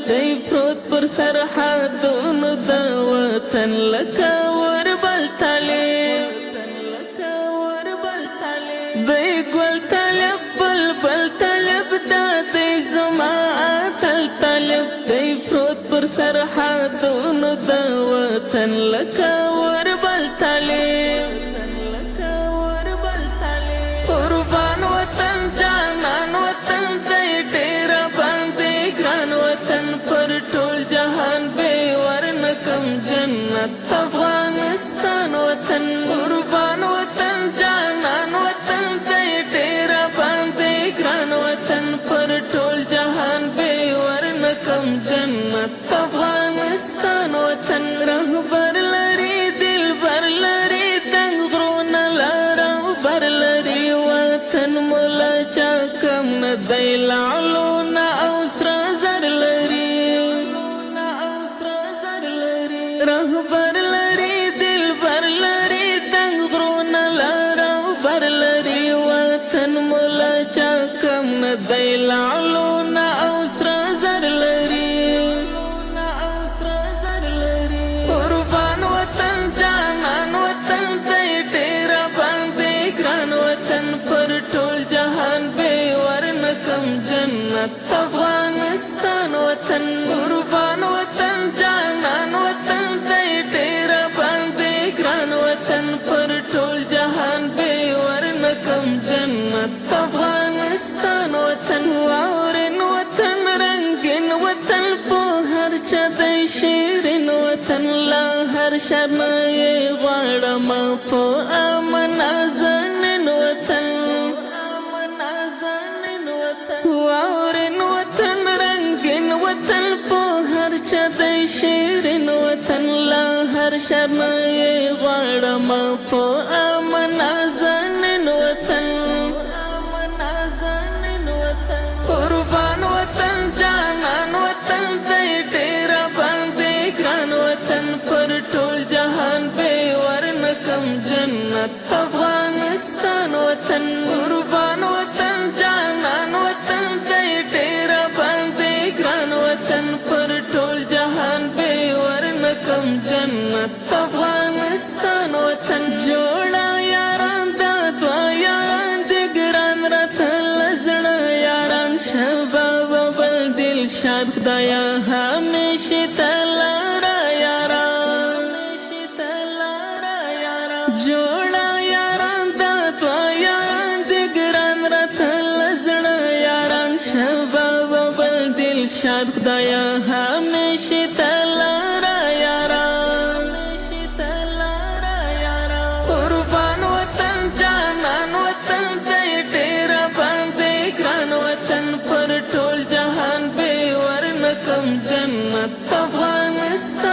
دی پروت پر سرحدونو د وطن لکه وربل طالب دی ګل طالب بلبل طالب دا دی زما اتل طالب دی پروت پر سرحدونو د وطن لکه وربل طالب قربان وطن جانان وطن دی ډیر باندې ګران وطن پر ټول جهان به ورنکم جنت افغانستان وطن قربان وطن جانان وطن دی ډیر باندې ګران وطن پر ټول جهان به ورنکم جنت افغانستان وطن رهبر لري دلبر لري دنګ غرونه لاره بر لري وطن مولا چا کم نه دی لعلونه او سره زر لري رهبر لري دلبر لري دنګ غرونه لاره بر لري وطن مولا چا کم نه دی لعلونه او سره زر لري قربان وطن جانان وطن دی ډیر باندې ګران وطن پر ټول جهان به ورنکم جنت افغانستان وطن قربان وطن جانان وطن دی ډیر باندې ګران وطن پر ټول جهان به ورنکم جنت افغانستان وطن واورین وطن رنگین وطن په هر چا دی شیرین وطن لا هر شرمه غواړم په امن ازنین وطن واورین وطن رنگین وطن په هر چا دی شیرین وطن لا هر شرمه غواړم په امن ازنین وطن قربان وطن جانان وطن دی ډیر باندې ګران وطن پر ټول جهان به ورنکم جنت افغانستان وطن قربان وطن جانان وطن دی ډیر باندې ګران وطن پر ټول جهان به ورنکم جنت افغانستان وطن جوړا یاران دا دوا یاران د ګران راته لزړه یاران شباب بل دل شاد خدایا همیشه تلارا یاران جوړا یاران دا دوا یاران د ګران راته لزړه یاران شباب بل دل شاد خدایا همیشه تلارا یاران قربان وطن جانان وطن دی ډیر باندې ګران وطن پر ټول جهان به ورنکم جنت افغانستان